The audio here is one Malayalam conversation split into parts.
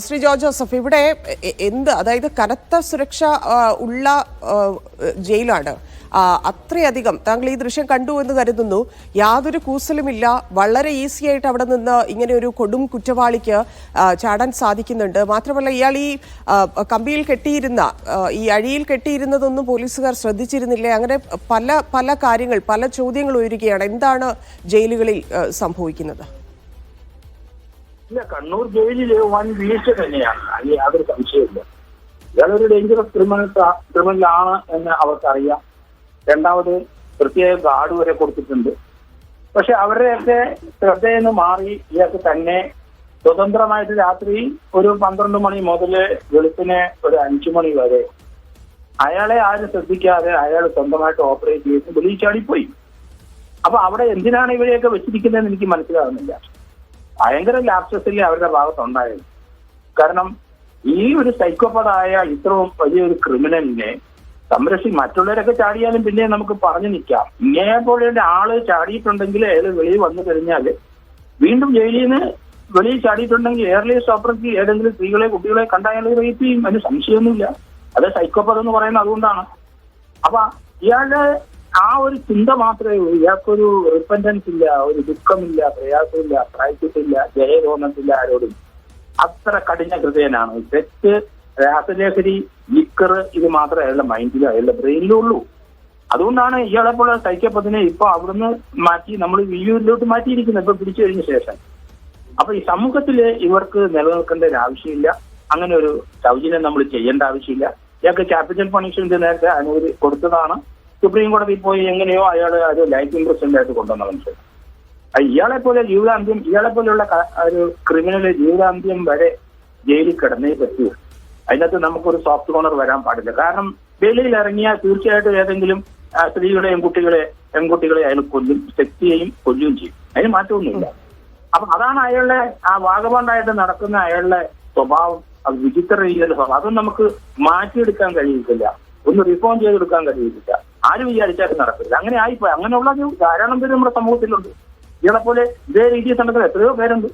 ശ്രീ ജോർജ് ജോസഫ്, ഇവിടെ അതായത് കനത്ത സുരക്ഷ ഉള്ള ജയിലാണ്. അത്രയധികം താങ്കൾ ഈ ദൃശ്യം കണ്ടു എന്ന് കരുതുന്നു. യാതൊരു കൂസലുമില്ല. വളരെ ഈസി ആയിട്ട് അവിടെ നിന്ന് ഇങ്ങനെ ഒരു കൊടും കുറ്റവാളിക്ക് ചാടാൻ സാധിക്കുന്നുണ്ട്. മാത്രമല്ല, ഇയാൾ ഈ കമ്പിയിൽ കെട്ടിയിരുന്ന ഈ അഴിയിൽ കെട്ടിയിരുന്നതൊന്നും പോലീസുകാർ ശ്രദ്ധിച്ചിരുന്നില്ലേ? അങ്ങനെ പല പല കാര്യങ്ങൾ, പല ചോദ്യങ്ങൾ ഉയരുകയാണ്. എന്താണ് ജയിലുകളിൽ സംഭവിക്കുന്നത്? ഇല്ല, കണ്ണൂർ ജയിലില് വൻ വീഴ്ച തന്നെയാണ്, അതിൽ യാതൊരു സംശയമില്ല. ഇയാളൊരു ഡേഞ്ചറസ് ക്രിമിനലാണ് എന്ന് അവർക്കറിയാം. രണ്ടാമത് പ്രത്യേക ഗാർഡ് വരെ കൊടുത്തിട്ടുണ്ട്. പക്ഷെ അവരുടെയൊക്കെ ശ്രദ്ധയിൽ നിന്ന് മാറി ഇയാൾക്ക് തന്നെ സ്വതന്ത്രമായിട്ട് രാത്രി ഒരു 12 മണി മുതൽ വെളുപ്പിനെ ഒരു 5 മണി വരെ അയാളെ ആരും ശ്രദ്ധിക്കാതെ അയാൾ സ്വന്തമായിട്ട് ഓപ്പറേറ്റ് ചെയ്ത് വെളിയിൽ ചാടിപ്പോയി. അപ്പൊ അവിടെ എന്തിനാണ് ഇവരെയൊക്കെ വെച്ചിരിക്കുന്നതെന്ന് എനിക്ക് മനസ്സിലാകുന്നില്ല. ഭയങ്കര ലാപ്സസിൽ അവരുടെ ഭാഗത്തുണ്ടായത്. കാരണം ഈ ഒരു സൈക്കോപാതായ ഇത്രയും വലിയൊരു ക്രിമിനലിനെ മറ്റുള്ളവരൊക്കെ ചാടിയാലും പിന്നെ നമുക്ക് പറഞ്ഞു നിൽക്കാം. ഇങ്ങനെ പോലെ ആള് ചാടിയിട്ടുണ്ടെങ്കിൽ അയാൾ വെളിയിൽ വന്നു കഴിഞ്ഞാൽ വീണ്ടും ജയിലിൽ നിന്ന് വെളിയിൽ ചാടിയിട്ടുണ്ടെങ്കിൽ എയർലൈൻസ് ഓപ്പറേറ്റ് ഏതെങ്കിലും സ്ത്രീകളെ കുട്ടികളെ കണ്ടാൽ റേപ്പ് ചെയ്യും. അതിന് സംശയമൊന്നുമില്ല. അത് സൈക്കോപാത് എന്ന് പറയുന്നത് അതുകൊണ്ടാണ്. അപ്പൊ ഇയാളുടെ ആ ഒരു ചിന്ത മാത്രമേ ഉള്ളൂ. ഇയാൾക്കൊരു റിപ്പൻറ്റൻസ് ഇല്ല, ഒരു ദുഃഖമില്ല, പ്രയാസമില്ല, പ്രായച്ചിട്ടില്ല, ജയ തോന്നത്തില്ല ആരോടും. അത്ര കഠിന ഹൃദയനാണ്. തെറ്റ്, രാസലഹരി, ലിക്കർ, ഇത് മാത്രമേ അയാളുടെ മൈൻഡിലും അയാളുടെ ബ്രെയിനിലും ഉള്ളൂ. അതുകൊണ്ടാണ് ഇയാളെ പോലെ സൈക്കോപത്തിനെ ഇപ്പൊ അവിടുന്ന് മാറ്റി നമ്മൾ വിയൂരിലോട്ട് മാറ്റിയിരിക്കുന്നത് ഇപ്പൊ പിടിച്ചു കഴിഞ്ഞ ശേഷം. അപ്പൊ ഈ സമൂഹത്തില് ഇവർക്ക് നിലനിൽക്കേണ്ട ഒരു ആവശ്യമില്ല. അങ്ങനെ ഒരു സൗജന്യം നമ്മൾ ചെയ്യേണ്ട ആവശ്യമില്ല. ഇയാൾക്ക് ക്യാപിറ്റൽ പണിഷ്മെന്റ് നേരത്തെ അനുമതി കൊടുത്തതാണ്. സുപ്രീം കോടതി പോയി എങ്ങനെയോ അയാൾ ഒരു ലൈഫ് ഇംപ്രസന്റ് ആയിട്ട് കൊണ്ടുവന്ന മനുഷ്യൻ. ഇയാളെ പോലെ ജീവിതാന്ത്യം, ഇയാളെ പോലെയുള്ള ഒരു ക്രിമിനൽ ജീവിതാന്ത്യം വരെ ജയിലിൽ കിടന്നേ പറ്റൂ. അതിനകത്ത് നമുക്കൊരു സോഫ്റ്റ് കോർണർ വരാൻ പാടില്ല. കാരണം വെളിയിൽ ഇറങ്ങിയാൽ തീർച്ചയായിട്ടും ഏതെങ്കിലും സ്ത്രീകളെയും പെൺകുട്ടികളെ അയാൾ കൊല്ലും, ശക്തിയെയും കൊല്ലുകയും ചെയ്യും. അതിന് മാറ്റമൊന്നുമില്ല. അപ്പൊ അതാണ് അയാളുടെ ആ വാഗബോണ്ടായിട്ട് നടക്കുന്ന അയാളുടെ സ്വഭാവം. അത് വിചിത്ര രീതിയിലുള്ള സ്വഭാവം. അതൊന്നും നമുക്ക് മാറ്റിയെടുക്കാൻ കഴിയില്ല, ഒന്ന് റിഫോം ചെയ്തെടുക്കാൻ കഴിയില്ല. ആരും വിചാരിച്ചാലും നടക്കില്ല. അങ്ങനെ ആയിപ്പോയി. അങ്ങനെയുള്ള ധാരാളം പേര് നമ്മുടെ സമൂഹത്തിലുണ്ട്. ഇയാളെ പോലെ ഇതേ രീതിയിൽ നടക്കുന്ന എത്രയോ പേരുണ്ട്.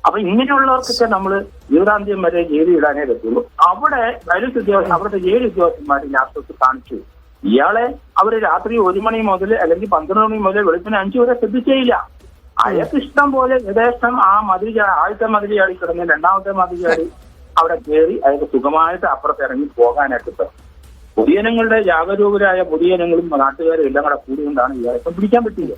അപ്പൊ ഇങ്ങനെയുള്ളവർക്കൊക്കെ നമ്മൾ ജീവിതാന്ത്യം വരെ ജയിലിൽ ഇടാനേ പറ്റുള്ളൂ. അവിടെ അവിടുത്തെ ജയിൽ ഉദ്യോഗസ്ഥന്മാർ ലാപ്ടോപ്പ് കാണിച്ചു ഇയാളെ അവര് രാത്രി 1 മണി മുതൽ അല്ലെങ്കിൽ 12 മണി മുതൽ വെളുപ്പിന് 5 വരെ ശ്രദ്ധിച്ചേയില്ല. അയാൾക്ക് ഇഷ്ടം പോലെ യഥേഷ്ടം ആ ആദ്യത്തെ മതിൽ ചാടി കിടന്ന് രണ്ടാമത്തെ മതിൽ ചാടി അവിടെ കയറി അയാൾക്ക് സുഖമായിട്ട് അപ്പുറത്ത് ഇറങ്ങി പോകാനായിട്ട് പറ്റും. പൊതുജനങ്ങളുടെ ജാഗരൂകരായ പൊതുജനങ്ങളും നാട്ടുകാരും എല്ലാം കൂടെ കൂടിക്കൊണ്ടാണ് ഇയാളെ പിടിക്കാൻ പറ്റില്ല.